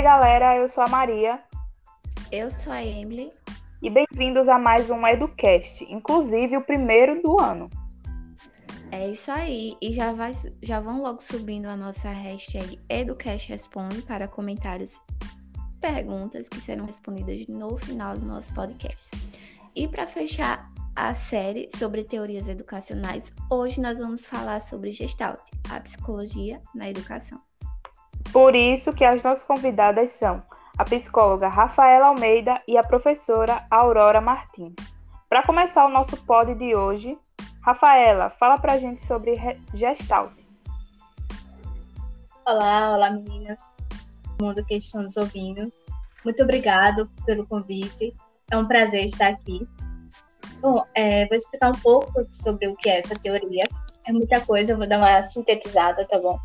galera, eu sou a Maria Eu sou a Emily. e bem-vindos a mais um EduCast, inclusive o primeiro do ano. É isso aí. E já vão logo subindo a nossa hashtag EduCastResponde para comentários e perguntas que serão respondidas no final do nosso podcast. E para fechar a série sobre teorias educacionais, hoje nós vamos falar sobre Gestalt, a psicologia na educação. Por isso que as nossas convidadas são a psicóloga Rafaela Almeida e a professora Aurora Martins. Para começar o nosso pod de hoje, Rafaela, fala pra gente sobre Gestalt. Olá meninas, todo mundo que estão nos ouvindo. Muito obrigado pelo convite, é um prazer estar aqui. Bom, vou explicar um pouco sobre o que é essa teoria. É muita coisa, eu vou dar uma sintetizada, tá bom?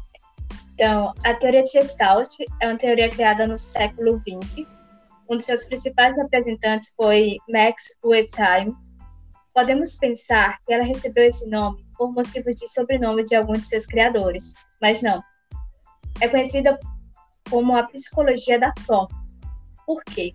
Então, a teoria de Gestalt é uma teoria criada no século XX. Um dos seus principais representantes foi Max Wertheim. Podemos pensar que ela recebeu esse nome por motivos de sobrenome de alguns de seus criadores, mas não. É conhecida como a psicologia da forma. Por quê?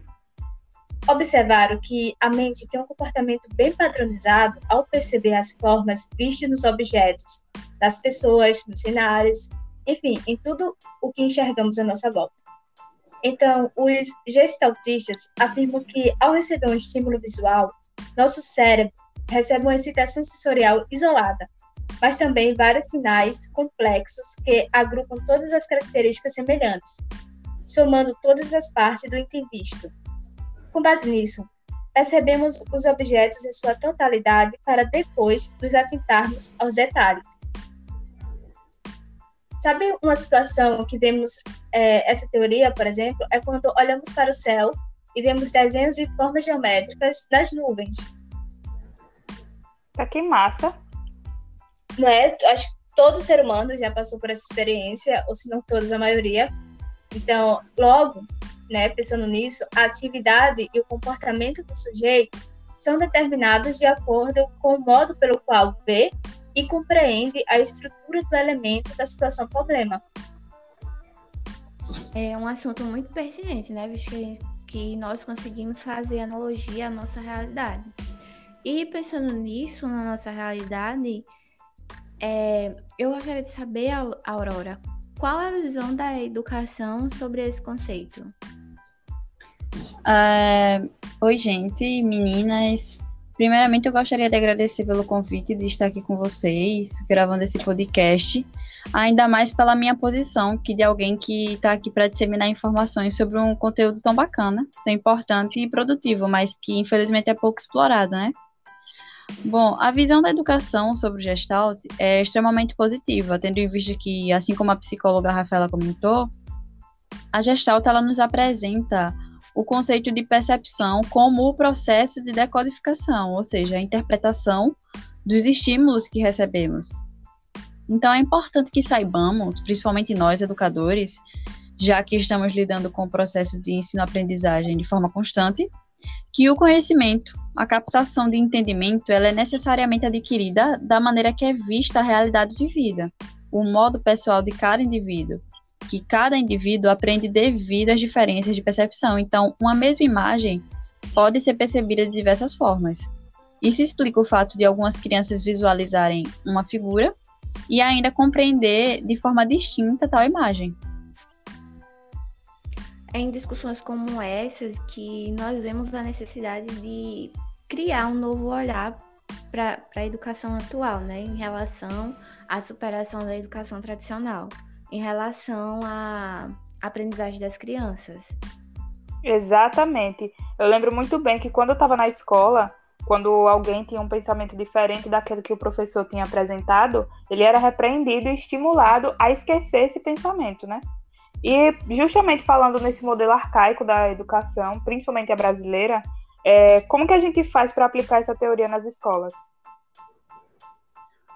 Observaram que a mente tem um comportamento bem padronizado ao perceber as formas vistas nos objetos, nas pessoas, nos cenários, enfim, em tudo o que enxergamos à nossa volta. Então, os gestaltistas afirmam que, ao receber um estímulo visual, nosso cérebro recebe uma excitação sensorial isolada, mas também vários sinais complexos que agrupam todas as características semelhantes, somando todas as partes do item visto. Com base nisso, percebemos os objetos em sua totalidade para depois nos atentarmos aos detalhes. Sabe uma situação que vemos essa teoria, por exemplo, é quando olhamos para o céu e vemos desenhos e formas geométricas das nuvens. Tá que massa! Não é? Acho que todo ser humano já passou por essa experiência, ou se não todos, a maioria. Então, logo, pensando nisso, a atividade e o comportamento do sujeito são determinados de acordo com o modo pelo qual vê e compreende a estrutura do elemento da situação problema. É um assunto muito pertinente, visto que nós conseguimos fazer analogia à nossa realidade. E pensando nisso, na nossa realidade, eu gostaria de saber, Aurora, qual é a visão da educação sobre esse conceito? Oi, gente, meninas. Primeiramente, eu gostaria de agradecer pelo convite de estar aqui com vocês, gravando esse podcast, ainda mais pela minha posição, que de alguém que está aqui para disseminar informações sobre um conteúdo tão bacana, tão importante e produtivo, mas que infelizmente é pouco explorado, né? Bom, a visão da educação sobre o Gestalt é extremamente positiva, tendo em vista que, assim como a psicóloga Rafaela comentou, a Gestalt ela nos apresenta o conceito de percepção como o processo de decodificação, ou seja, a interpretação dos estímulos que recebemos. Então, é importante que saibamos, principalmente nós, educadores, já que estamos lidando com o processo de ensino-aprendizagem de forma constante, que o conhecimento, a captação de entendimento, ela é necessariamente adquirida da maneira que é vista a realidade vivida, o modo pessoal de cada indivíduo, que cada indivíduo aprende devido às diferenças de percepção. Então, uma mesma imagem pode ser percebida de diversas formas. Isso explica o fato de algumas crianças visualizarem uma figura e ainda compreender de forma distinta tal imagem. É em discussões como essas que nós vemos a necessidade de criar um novo olhar para a educação atual, em relação à superação da educação tradicional, em relação à aprendizagem das crianças. Exatamente. Eu lembro muito bem que quando eu estava na escola, quando alguém tinha um pensamento diferente daquele que o professor tinha apresentado, ele era repreendido e estimulado a esquecer esse pensamento, né? E justamente falando nesse modelo arcaico da educação, principalmente a brasileira, como que a gente faz para aplicar essa teoria nas escolas?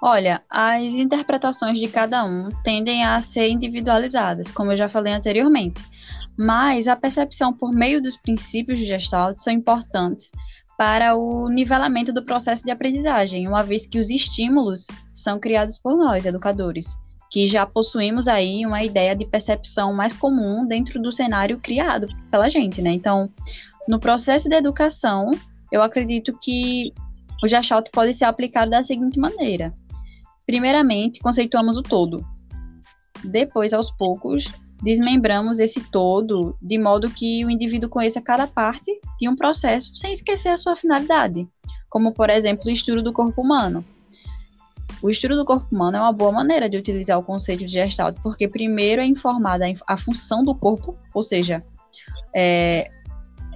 Olha, as interpretações de cada um tendem a ser individualizadas, como eu já falei anteriormente, mas a percepção por meio dos princípios de Gestalt são importantes para o nivelamento do processo de aprendizagem, uma vez que os estímulos são criados por nós, educadores. que já possuímos aí uma ideia de percepção mais comum dentro do cenário criado pela gente, né? Então, no processo de educação, eu acredito que o Gestalt pode ser aplicado da seguinte maneira. Primeiramente, conceituamos o todo. Depois, aos poucos, desmembramos esse todo de modo que o indivíduo conheça cada parte de um processo sem esquecer a sua finalidade, como, por exemplo, o estudo do corpo humano. O estudo do corpo humano é uma boa maneira de utilizar o conceito de Gestalt, porque primeiro é informada a função do corpo, ou seja,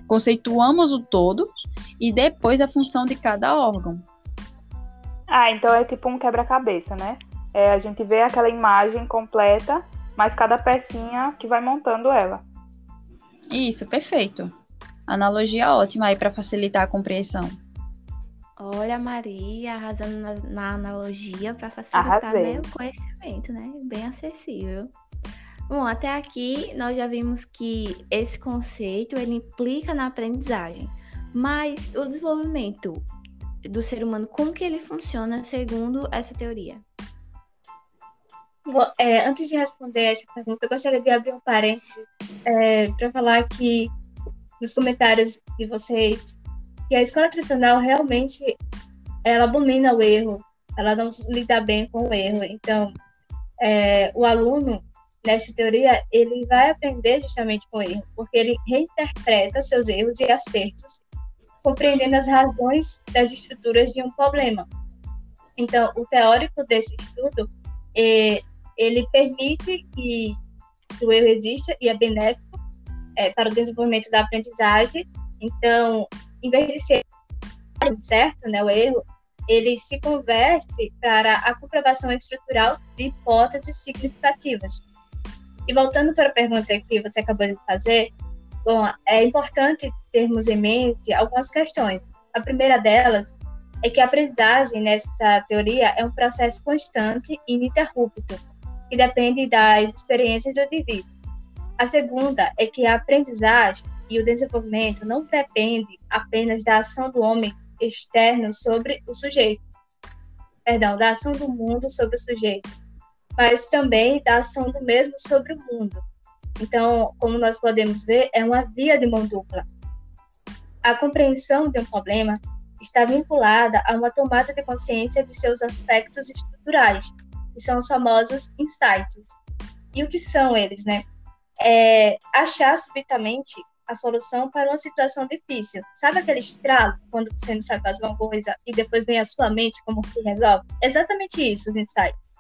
conceituamos o todo, e depois a função de cada órgão. Então é tipo um quebra-cabeça, né? A gente vê aquela imagem completa, mas cada pecinha que vai montando ela. Isso, perfeito. Analogia ótima aí para facilitar a compreensão. Olha, Maria, arrasando na analogia para facilitar, né, o conhecimento, né? Bem acessível. Bom, até aqui nós já vimos que esse conceito ele implica na aprendizagem, mas o desenvolvimento do ser humano, como que ele funciona segundo essa teoria? Bom, antes de responder essa pergunta, eu gostaria de abrir um parênteses para falar que nos comentários de vocês que a escola tradicional realmente ela abomina o erro, ela não lida bem com o erro. Então, o aluno, nessa teoria, ele vai aprender justamente com o erro, porque ele reinterpreta seus erros e acertos, compreendendo as razões das estruturas de um problema. Então, o teórico desse estudo, ele permite que o erro exista e é benéfico para o desenvolvimento da aprendizagem. Então, em vez de ser certo, né, o erro, ele se converte para a comprovação estrutural de hipóteses significativas. E voltando para a pergunta que você acabou de fazer, bom, é importante termos em mente algumas questões. A primeira delas é que a aprendizagem, nesta teoria, é um processo constante e ininterrupto, que depende das experiências do indivíduo. A segunda é que a aprendizagem e o desenvolvimento não depende apenas da ação do homem externo sobre o sujeito, da ação do mundo sobre o sujeito, mas também da ação do mesmo sobre o mundo. Então, como nós podemos ver, é uma via de mão dupla. A compreensão de um problema está vinculada a uma tomada de consciência de seus aspectos estruturais, que são os famosos insights. E o que são eles, né? Achar subitamente a solução para uma situação difícil. Sabe aquele estralo, quando você não sabe fazer uma coisa e depois vem à sua mente como que resolve? Exatamente isso, os insights.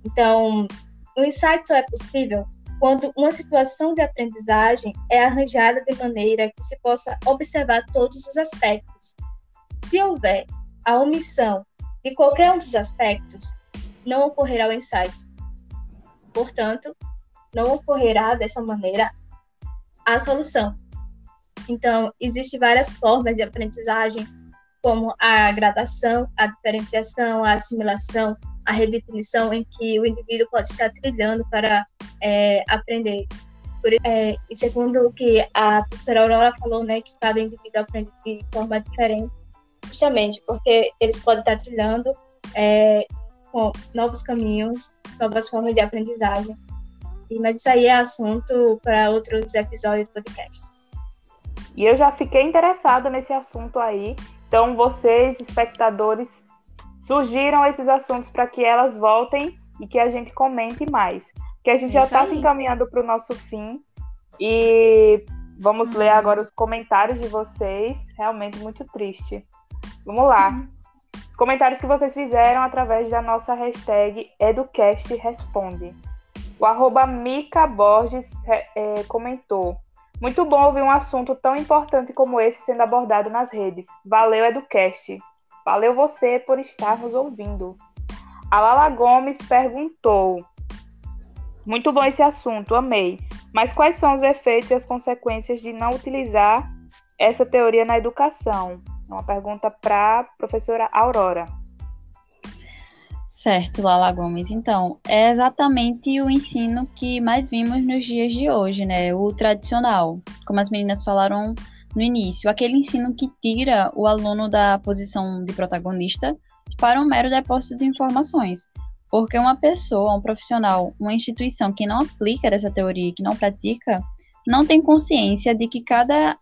Então, o insight só é possível quando uma situação de aprendizagem é arranjada de maneira que se possa observar todos os aspectos. Se houver a omissão de qualquer um dos aspectos, não ocorrerá o insight. Portanto, não ocorrerá dessa maneira a solução. Então, existem várias formas de aprendizagem, como a gradação, a diferenciação, a assimilação, a redefinição, em que o indivíduo pode estar trilhando para aprender. E segundo o que a professora Aurora falou, né, que cada indivíduo aprende de forma diferente, justamente porque eles podem estar trilhando com novos caminhos, novas formas de aprendizagem. Mas isso aí é assunto para outros episódios do podcast. E eu já fiquei interessada nesse assunto aí. Então, vocês, espectadores, surgiram esses assuntos para que elas voltem e que a gente comente mais. Porque a gente já está se encaminhando para o nosso fim. E vamos ler agora os comentários de vocês. Realmente muito triste. Vamos lá. Os comentários que vocês fizeram através da nossa hashtag EduCastResponde. O @Mica Borges comentou: muito bom ouvir um assunto tão importante como esse sendo abordado nas redes. Valeu, EduCast. Valeu você por estar nos ouvindo. A Lala Gomes perguntou: muito bom esse assunto, amei. Mas quais são os efeitos e as consequências de não utilizar essa teoria na educação? É uma pergunta para a professora Aurora. Certo, Lala Gomes. Então, é exatamente o ensino que mais vimos nos dias de hoje, né? O tradicional, como as meninas falaram no início. Aquele ensino que tira o aluno da posição de protagonista para um mero depósito de informações. Porque uma pessoa, um profissional, uma instituição que não aplica essa teoria, que não pratica, não tem consciência de que cada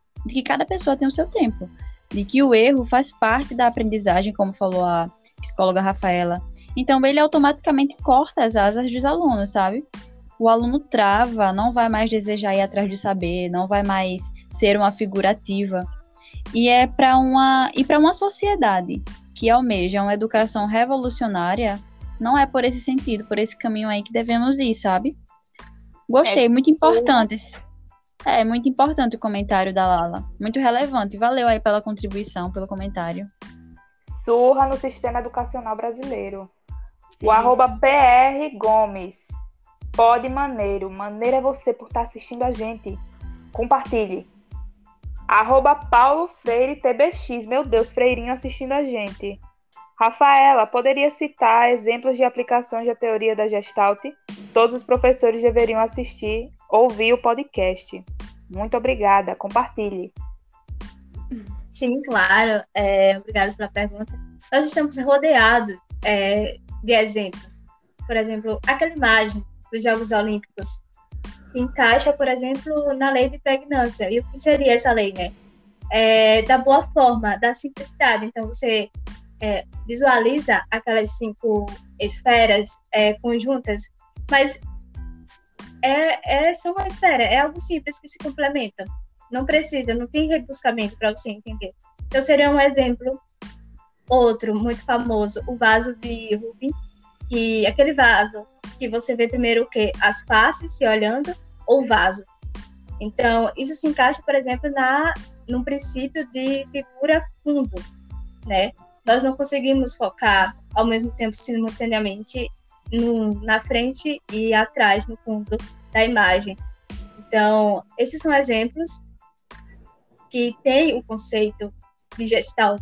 pessoa tem o seu tempo, de que o erro faz parte da aprendizagem, como falou a psicóloga Rafaela. Então, ele automaticamente corta as asas dos alunos, sabe? O aluno trava, não vai mais desejar ir atrás do saber, não vai mais ser uma figura ativa. E para uma sociedade que almeja uma educação revolucionária, não é por esse sentido, por esse caminho aí que devemos ir, sabe? Gostei, muito importante. Muito importante o comentário da Lala. Muito relevante. Valeu aí pela contribuição, pelo comentário. Surra no sistema educacional brasileiro. O @PR Gomes. Pode maneiro. Maneiro é você por estar assistindo a gente. Compartilhe. @Paulo Freire TBX. Meu Deus, Freirinho assistindo a gente. Rafaela, poderia citar exemplos de aplicações da teoria da Gestalt? Todos os professores deveriam ouvir o podcast. Muito obrigada. Compartilhe. Sim, claro. Obrigada pela pergunta. Nós estamos rodeados de exemplos. Por exemplo, aquela imagem dos Jogos Olímpicos se encaixa, por exemplo, na lei de pregnância. E o que seria essa lei, né? Da boa forma, da simplicidade. Então, você visualiza aquelas 5 esferas conjuntas, mas é só uma esfera, é algo simples que se complementa. Não tem rebuscamento para você entender. Então, seria um exemplo, outro muito famoso, o vaso de Rubin, que aquele vaso que você vê primeiro o quê? As faces se olhando ou o vaso. Então, isso se encaixa, por exemplo, num princípio de figura-fundo, né? Nós não conseguimos focar ao mesmo tempo, simultaneamente, na frente e atrás, no fundo da imagem. Então, esses são exemplos que têm o conceito de Gestalt.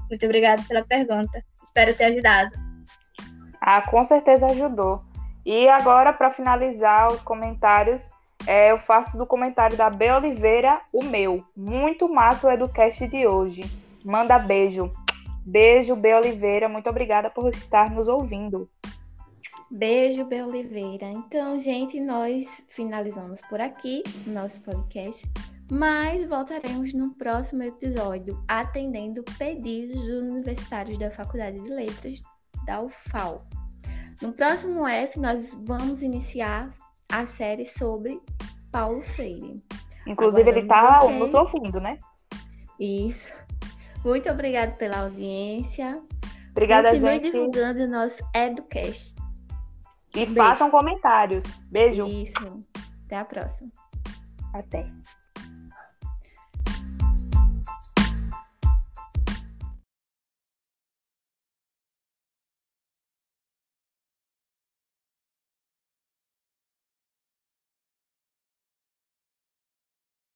Muito obrigada pela pergunta. Espero ter ajudado. Com certeza ajudou. E agora, para finalizar os comentários, eu faço do comentário da B. Oliveira o meu. Muito massa o Educast de hoje. Manda beijo. Beijo, B. Oliveira. Muito obrigada por estar nos ouvindo. Beijo, B. Oliveira. Então, gente, nós finalizamos por aqui o nosso podcast, mas voltaremos no próximo episódio, atendendo pedidos dos universitários da Faculdade de Letras da UFAL. No próximo F, nós vamos iniciar a série sobre Paulo Freire. Inclusive, ele está no seu fundo, né? Isso. Muito obrigada pela audiência. Obrigada, Continue gente. divulgando o nosso Educast. E façam comentários. Beijo. Isso. Até a próxima. Até.